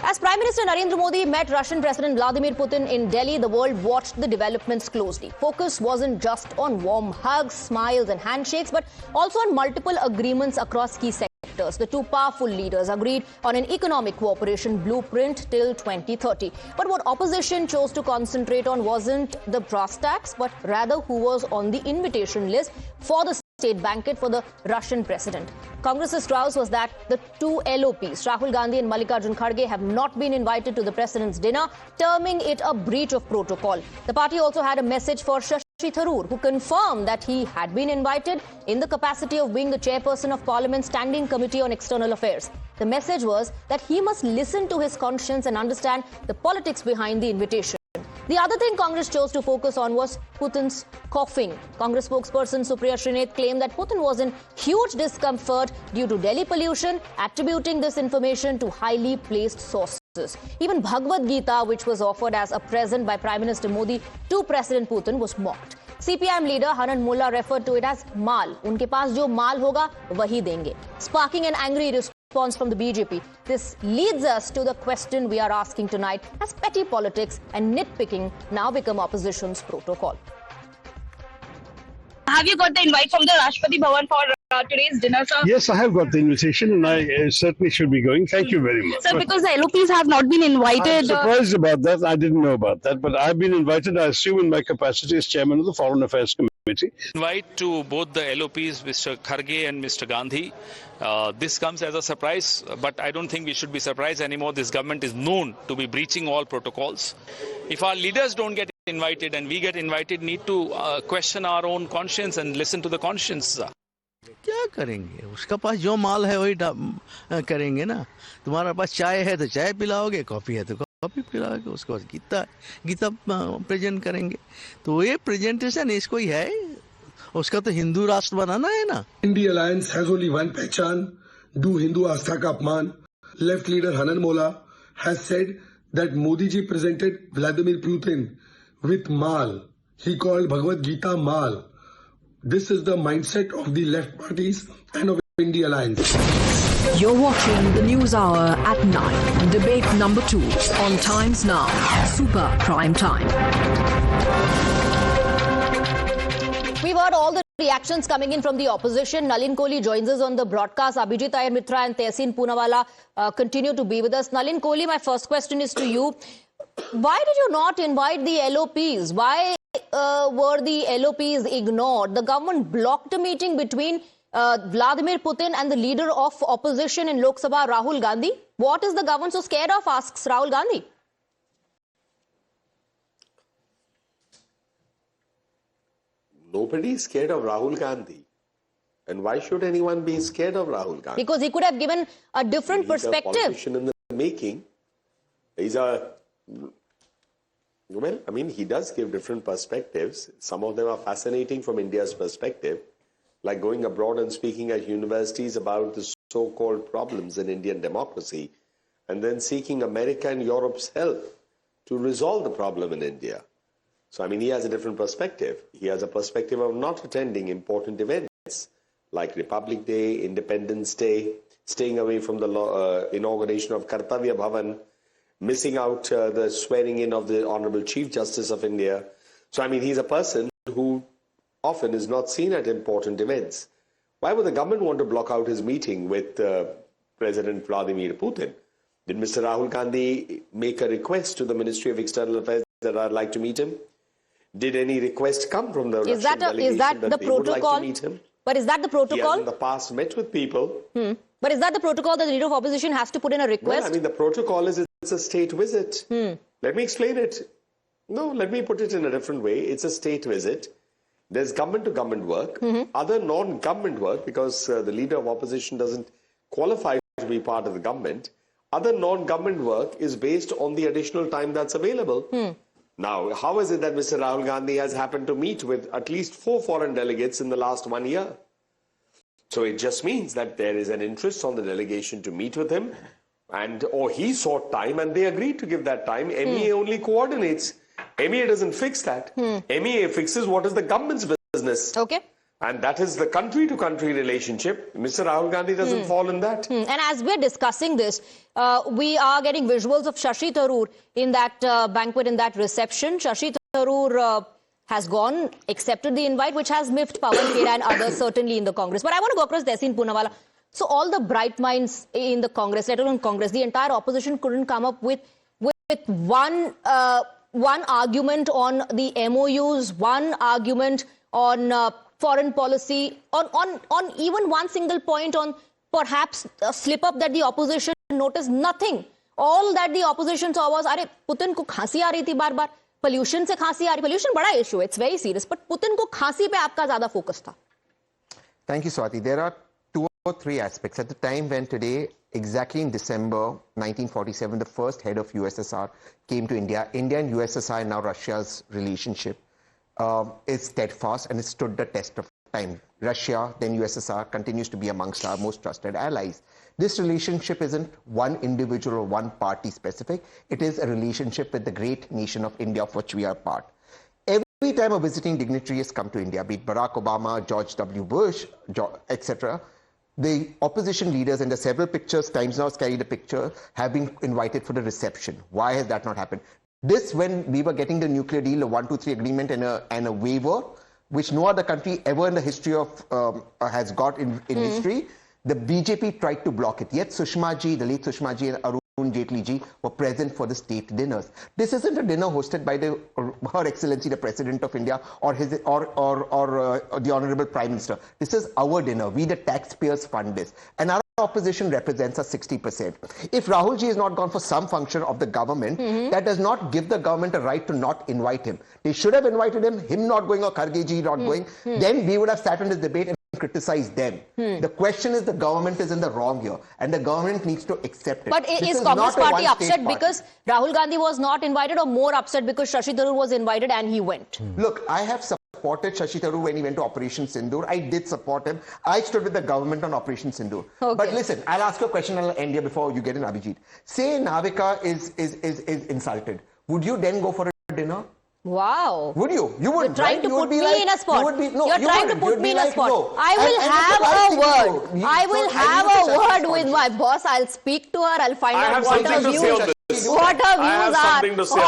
As Prime Minister Narendra Modi met Russian President Vladimir Putin in Delhi, the world watched the developments closely. Focus wasn't just on warm hugs, smiles and handshakes, but also on multiple agreements across key sectors. The two powerful leaders agreed on an economic cooperation blueprint till 2030. But what opposition chose to concentrate on wasn't the brass tacks, but rather who was on the invitation list for the state banquet for the Russian president. Congress's grouse was that the two LOPs, Rahul Gandhi and Mallikarjun Kharge, have not been invited to the president's dinner, terming it a breach of protocol. The party also had a message for Shashi Tharoor, who confirmed that he had been invited in the capacity of being the chairperson of Parliament's Standing Committee on External Affairs. The message was that he must listen to his conscience and understand the politics behind the invitation. The other thing Congress chose to focus on was Putin's coughing. Congress spokesperson Supriya Srinath claimed that Putin was in huge discomfort due to Delhi pollution, attributing this information to highly placed sources. Even Bhagavad Gita, which was offered as a present by Prime Minister Modi to President Putin, was mocked. CPIM leader Hanan Mullah referred to it as Maal. Unke paas jo maal hoga, wahi denge. Sparking an angry response from the BJP. This leads us to the question we are asking tonight: has petty politics and nitpicking now become opposition's protocol? Have you got the invite from the Rashtrapati Bhavan for today's dinner, sir? Yes, I have got the invitation and I certainly should be going. Thank you very much. Sir, because the LOPs have not been invited. I'm surprised about that. I didn't know about that. But I've been invited, I assume, in my capacity as chairman of the Foreign Affairs Committee. Invite to both the LOPs, Mr. Kharge and Mr. Gandhi. This comes as a surprise, but I don't think we should be surprised anymore. This government is known to be breaching all protocols. If our leaders don't get invited and we get invited, need to question our own conscience and listen to the conscience. क्या करेंगे? उसका पास जो माल है वही करेंगे ना. तुम्हारा पास चाय है तो चाय पिलाओगे, कॉफी है तो कॉफी पिलाओगे, उसके बाद गीता प्रेजेंट करेंगे. तो ये प्रेजेंटेशन इसको ही है. उसका तो हिंदू राष्ट्र बनाना है ना. India alliance has only one पहचान, do हिंदू आस्था का अपमान. Left leader Hanan Mullah has said that Modi ji presented Vladimir Putin with Maal. He called Bhagavad Gita Maal. This is the mindset of the left parties and of India alliance. You're watching the News Hour at 9. Debate number 2 on Times Now. Super Prime Time. We've heard all the reactions coming in from the opposition. Nalin Kohli joins us on the broadcast. Abhijit Iyer Mitra and Tehseen Poonawalla continue to be with us. Nalin Kohli, my first question is to you. Why did you not invite the LOPs? Why were the LOPs ignored? The government blocked a meeting between Vladimir Putin and the leader of opposition in Lok Sabha, Rahul Gandhi. What is the government so scared of, asks Rahul Gandhi. Nobody is scared of Rahul Gandhi. And why should anyone be scared of Rahul Gandhi? Because he could have given a different perspective. He's a politician in the making. He's a... Well, I mean, he does give different perspectives. Some of them are fascinating from India's perspective, like going abroad and speaking at universities about the so-called problems in Indian democracy, and then seeking America and Europe's help to resolve the problem in India. So, I mean, he has a different perspective. He has a perspective of not attending important events like Republic Day, Independence Day, staying away from the inauguration of Kartavya Bhavan, missing out the swearing in of the Honorable Chief Justice of India. So, I mean, he's a person who often is not seen at important events. Why would the government want to block out his meeting with President Vladimir Putin? Did Mr. Rahul Gandhi make a request to the Ministry of External Affairs that I'd like to meet him? Did any request come from the Russian delegation that the protocol? Would like to meet him? But is that the protocol? He has in the past met with people. But is that the protocol that the leader of opposition has to put in a request? Well, I mean, the protocol is it's a state visit. Let me explain it. No, let me put it in a different way. It's a state visit. There's government-to-government work, other non-government work, because the leader of opposition doesn't qualify to be part of the government. Other non-government work is based on the additional time that's available. Now, how is it that Mr. Rahul Gandhi has happened to meet with at least 4 foreign delegates in the last 1 year? So it just means that there is an interest on the delegation to meet with him, or he sought time and they agreed to give that time. MEA only coordinates. MEA doesn't fix that. MEA fixes what is the government's business. Okay. And that is the country-to-country relationship. Mr. Rahul Gandhi doesn't fall in that. And as we're discussing this, we are getting visuals of Shashi Tharoor in that banquet, in that reception. Shashi Tharoor has gone, accepted the invite, which has miffed Pawan Khera and others certainly in the Congress. But I want to go across Tehseen Poonawalla. So all the bright minds in the Congress, let alone Congress, the entire opposition couldn't come up with one argument on the MOUs, one argument on foreign policy, on even one single point on perhaps a slip-up that the opposition noticed. Nothing. All that the opposition saw was, अरे Putin को खांसी आ रही थी बार-बार, pollution से खांसी आ रही, pollution बड़ा issue, it's very serious, but Putin को खांसी पे आपका ज़्यादा focus था. Thank you, Swati. There are 2 or 3 aspects. At the time when today, exactly in December 1947, the first head of USSR came to India. India and USSR, and now Russia's relationship, is steadfast and it stood the test of time. Russia, then USSR, continues to be amongst our most trusted allies. This relationship isn't one individual or one party specific. It is a relationship with the great nation of India, of which we are part. Every time a visiting dignitary has come to India, be it Barack Obama, George W. Bush, etc., the opposition leaders, and the several pictures, Times Now has carried a picture, have been invited for the reception. Why has that not happened? This, when we were getting the nuclear deal, a 1-2-3 agreement and a waiver, which no other country ever in the history of has got in history, the BJP tried to block it. Yet Sushma ji, the late Sushma ji and Arun Jaitley ji were present for the state dinners. This isn't a dinner hosted by Her Excellency the President of India or the Honorable Prime Minister. This is our dinner. We the taxpayers fund this. And our opposition represents us 60%. If Rahul ji is not gone for some function of the government, that does not give the government a right to not invite him. They should have invited him not going or Kharge ji not going. Then we would have sat in this debate and criticized them. The question is the government is in the wrong here and the government needs to accept it. But is Congress party upset because Rahul Gandhi was not invited, or more upset because Shashi Tharoor was invited and he went? Look, I have supported Shashi Tharoor when he went to Operation Sindoor. I did support him. I stood with the government on Operation Sindoor. Okay. But listen, I'll ask you a question and I'll end here before you get in, Abhijit. Say Navika is insulted. Would you then go for a dinner? Wow. Would you? You would. You're trying to put me in a spot. You're trying to put me in a spot. I will have a word. I will have a word with my boss. I'll speak to her. I'll find out what her views are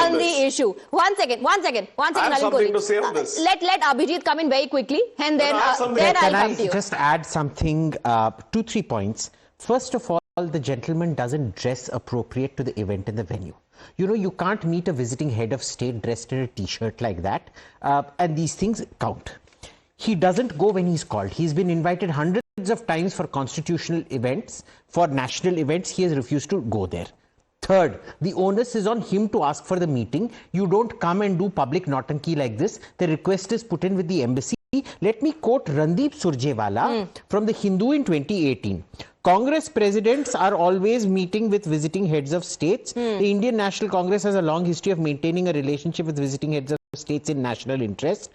on the issue. One second, something to say on this. Let Abhijit come in very quickly, and then I'll come to you. Can I just add something, 2-3 points. First of all, the gentleman doesn't dress appropriate to the event and the venue. You know, you can't meet a visiting head of state dressed in a t-shirt like that, and these things count. He doesn't go when he's called. He's been invited hundreds of times for constitutional events, for national events. He has refused to go there. Third, the onus is on him to ask for the meeting. You don't come and do public nautanki like this. The request is put in with the embassy. Let me quote Randeep Surjewala from the Hindu in 2018. Congress presidents are always meeting with visiting heads of states. The Indian National Congress has a long history of maintaining a relationship with visiting heads of states in national interest.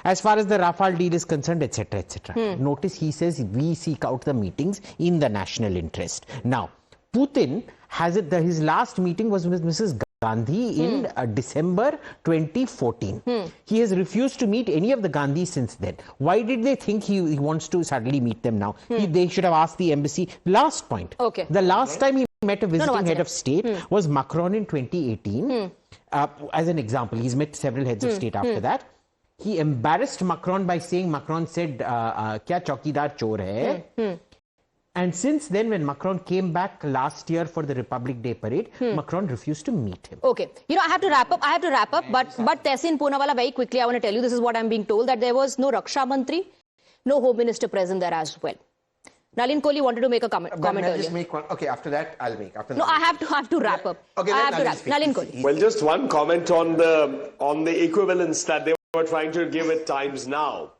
As far as the Rafale deal is concerned, etc., etc. Notice he says we seek out the meetings in the national interest. Now, Putin has it that his last meeting was with Mrs. Gandhi in December 2014. He has refused to meet any of the Gandhis since then. Why did they think he wants to suddenly meet them now? They should have asked the embassy. Last point. Okay. The last time he met a visiting head of state was Macron in 2018. As an example, he's met several heads of state after that. He embarrassed Macron by saying, Macron said, "Kya chaukidar chor hai?" And since then, when Macron came back last year for the Republic Day parade, Macron refused to meet him. Okay. You know, I have to wrap up. But Tehseen Poonawalla, very quickly, I want to tell you, this is what I'm being told, that there was no Raksha Mantri, no Home Minister present there as well. Nalin Kohli wanted to make a comment earlier. Just make one. Okay, after that, I'll make. I have to wrap up. Okay, I have to wrap. Nalin Kohli. Well, just one comment on the equivalence that they were trying to give at Times Now.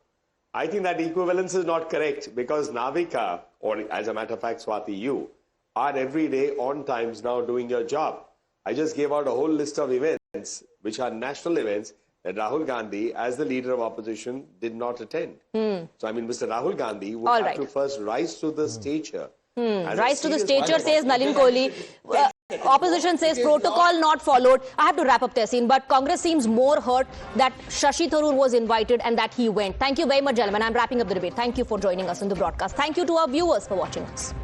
I think that equivalence is not correct, because Navika, or as a matter of fact, Swati, you are every day on Times Now doing your job. I just gave out a whole list of events, which are national events, that Rahul Gandhi, as the leader of opposition, did not attend. So, I mean, Mr. Rahul Gandhi would have to first rise to the stature. Rise to the stature, says Nalin Kohli. Opposition says protocol not followed. I have to wrap up, Tehseen, but Congress seems more hurt that Shashi Tharoor was invited and that he went. Thank you very much, gentlemen. I'm wrapping up the debate. Thank you for joining us in the broadcast. Thank you to our viewers for watching us.